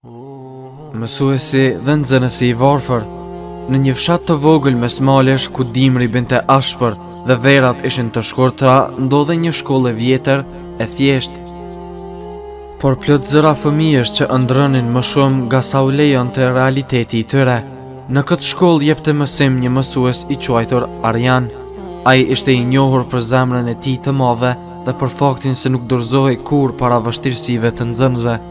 Mësuesi dhe nxënësi I varfër. Në një fshat të vogël mes malesh ku dimri binte ashpër dhe verat ishin të shkurtra, ndodhe një shkollë e vjetër e thjeshtë. Por plot zëra fëmijësh që ëndrrënin më shumë nga sa u lejonte realiteti I tyre. Në këtë shkollë jepte mësim një mësues I quajtur Arjan. Ai ishte I njohur për zemrën e tij të madhe dhe për faktin se nuk dorëzohej kurrë para vështirësive të nxënësve.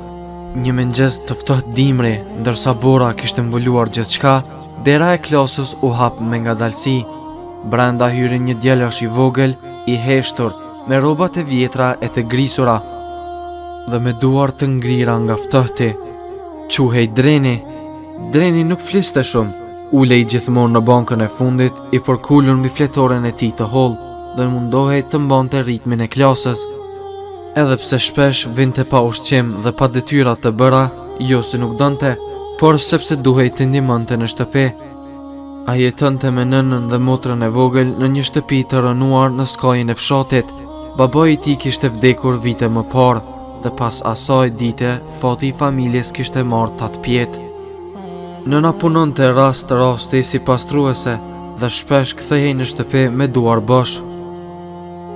Një mëngjes të ftohtë dimri, ndërsa bora kishte mbuluar gjithçka, dera e klasës u hap me ngadalësi. Brenda hyri një djalosh I vogël, I heshtur, me rrobat e vjetra e të grisura dhe me duar të ngrira nga ftohti. Quhej Dreni. Dreni nuk fliste shumë. Ulej gjithmonë në bankën e fundit, I përkulur mbi fletoren e tij të hollë dhe mundohej të mbante ritmin e klasës. Edhe pse shpesh vinte pa ushqim dhe pa detyra të bëra, jo se nuk donte, por sepse duhej të ndihmonte në shtëpi. Ai jetonte me nënën dhe motrën e vogël në një shtëpi të rënuar në skajin e fshatit. Babai I tij kishte vdekur vite më parë dhe pas asaj dite fati I familjes kishte marrë tatpjet. Nëna punonte rasti si pastruese dhe shpesh kthehej në shtëpi me duar bosh.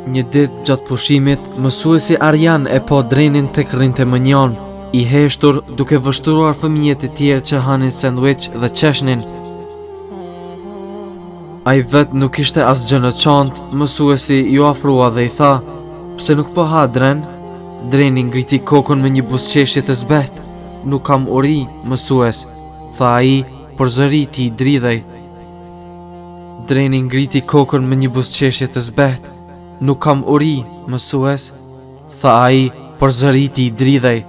Një ditë gjatë pushimit, mësuesi Arjan e pa Drenin tek rrinte mënjan, I heshtur duke vështruar fëmijët e tjerë që hanin sandwich dhe qeshnin. Ai vet nuk kishte asgjë në çantë. Mësuesi ju afrua dhe I tha: "Pse nuk po ha Dren?" Dreni ngriti kokën me një buzëqeshje të zbehtë. "Nuk kam uri, mësues," tha ai, por zëri I tij dridhej. Dreni ngriti kokën me një buzëqeshje të zbehtë. "Nuk kam uri, mësues," tha ai, por zëri I tij dridhej.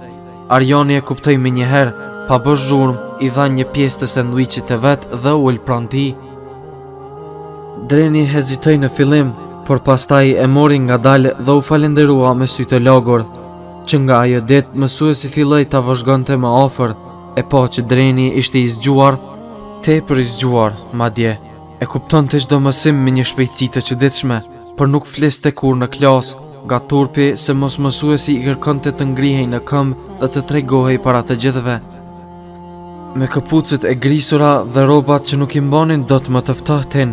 Arjani e kuptoi me njëherë, pa bërë zhurmë, I dha një pjesë të sandwichit të vet dhe ul pranë tij. Dreni hezitoi në fillim, por pastaj e mori ngadalë dhe u falenderua me sy të lagur. Që nga ajo ditë mësuesi filloi ta vëzhgonte më afër, e pa që Dreni ishte I zgjuar, tepër I zgjuar, madje. E kuptonte çdo mësim me një shpejtësi të çuditshme, por nuk fliste kurrë në klasë, nga turpi se mos mësuesi I kërkonte të ngrihej në këmbë dhe të tregohej para të gjithëve. Me këpucët e grisura dhe rrobat që nuk I mbanin dot më të ftohtin.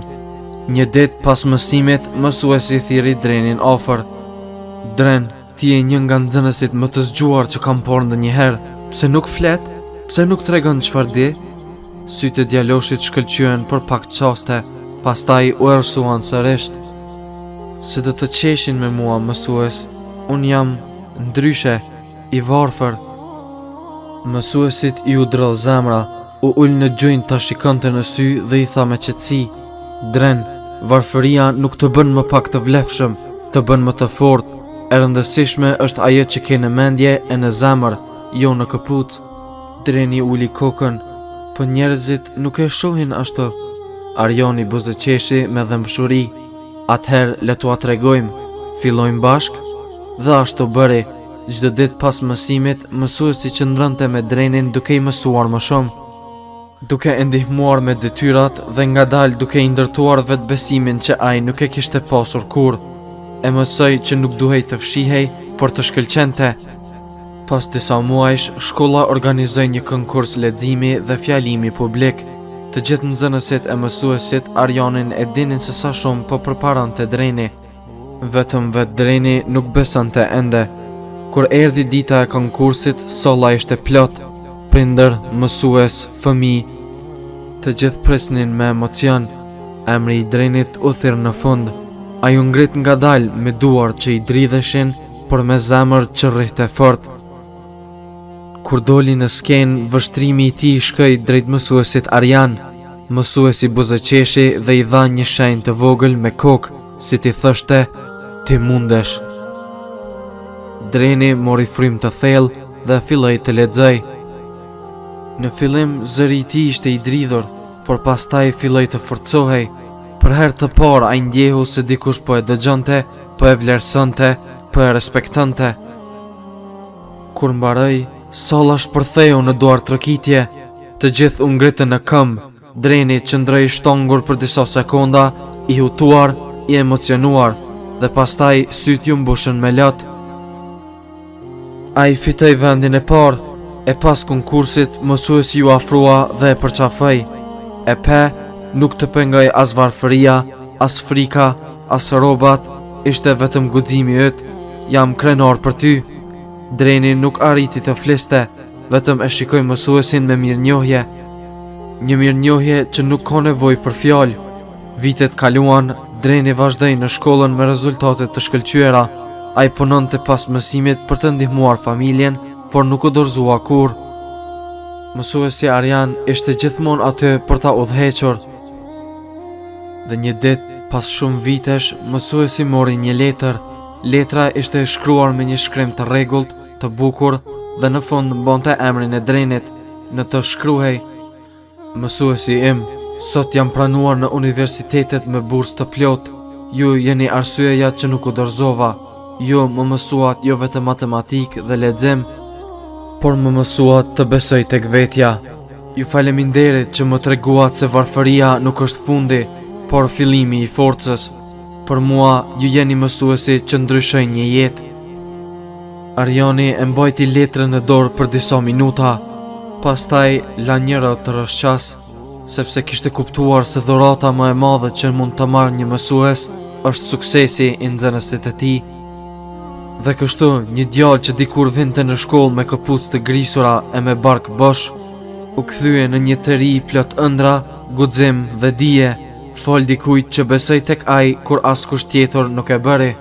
Një ditë pas mësimit, mësuesi thirri Drenin afër. "Dren, ti je një nga nxënësit më të zgjuar që kam parë ndonjëherë. Pse nuk flet? Pse nuk tregon çfarë di?" Sytë e djaloshit shkëlqyen për pak çaste, pastaj u errësuan sërish. "Se do të qeshin me mua, mësues. Unë jam ndryshe, I varfër." Mësuesit I u drall zemra, u ul në gjunjë ta shikonte në sy dhe I tha me qetësi: "Dren, varfëria nuk të bën më pak të vlefshëm, të bën më të fortë. E rëndësishme është ajo që ke në mendje e në zemër, jo në këpucë." Dreni uli kokën, po njerëzit nuk e shohin ashtu. Arjani buzëqeshi me dëmshuri. "Atëherë le t'ua tregojmë, fillojmë bashkë?" Dhe ashtu bëri. Çdo ditë pas mësimit, mësuesi qëndronte me Drenin duke I mësuar më shumë, duke e ndihmuar me detyrat dhe ngadalë duke I ndërtuar vetbesimin që ai nuk e kishte pasur kurrë. E mësoi që nuk duhej të fshihej, por të shkëlqente. Pas disa muajsh, shkolla organizoi një konkurs leximi dhe fjalimi publik. Të gjithë nxënësit e mësuesit Arjanin e dinin se sa shumë po përparante Dreni. Vetëm Dreni nuk besonte ende. Kur erdhi dita e konkursit, solla ishte plot. Prindër, mësues, fëmijë, të gjithë presnin me emocion. Emri I Drenit u thirr në fund. Ai u ngrit ngadalë me duar që I dridheshin, por me zemër që rrihte fort. Kur doli në skenë, vështrimi I tij shkoi drejt mësuesit Arjan. Mësuesi buzëqeshi dhe I dha një shenjë të vogël me kokë, si t'i thoshte: "Ti mundesh." Dreni mori frymë të thellë dhe filloi të lexoj. Në fillim zëri I tij ishte I dridhur, por pastaj filloi të forcohej. Për herë të parë ai ndjehu se dikush po e dëgjonte, po e vlerësonte, po e respektonte. Kur mbaroi, salla shpërtheu në duar trokitje. Të gjithë u ngritën në këmbë. Dreni qëndroi I shtongur për disa sekonda, I hutuar, I emocionuar, dhe pastaj sytë ju mbushën me lot. Ai fitoi vendin e parë. E pas konkursit, mësuesi ju afrua dhe e përqafej. E pe, nuk të pengoj as varfëria, as frika, as robat, ishte vetëm guximi yt, jam krenar për ty. Dreni nuk arriti të fliste, vetëm e shikoj mësuesin me mirënjohje. Një mirënjohje që nuk ka nevojë për fjalë. Vitet kaluan, Dreni vazhdoi në shkollën me rezultate të shkëlqyera. Ai punonte pas mësimit për të ndihmuar familjen, por nuk u dorëzua kurrë. Mësuesi Arjan ishte gjithmonë aty për ta udhëhequr. Dhe një ditë, pas shumë vitesh, mësuesi mori një letër. Letra ishte e shkruar me një shkrim të rregullt, të bukur dhe në fund mbante emrin e Drenit. Në të shkruhej: Mësuesi im, sot jam pranuar në universitetet me bursë të plot. Ju jeni arsyeja që nuk u dorëzova. Ju më mësuat jo vetëm matematik dhe lexim, por më mësuat të besoj tek vetja. Ju faleminderit që më treguat se varfëria nuk është fundi, por fillimi i forcës. Për mua, ju jeni mësuesi që ndryshoi një jetë. Arjani e mbajti letrën në dorë për disa minuta, pastaj la njëra të rrëshqas, sepse kishte kuptuar se dhurata më e madhe që mund të marrë një mësues është suksesi i nxënësit të tij. Dhe kështu, një djalë që dikur vinte në shkollë me këpucë të grisura e me bark bosh, u kthye në një të ri plot ëndra, guxim dhe dije, fol dikujt që besoi tek ai kur askush tjetër nuk e bëri.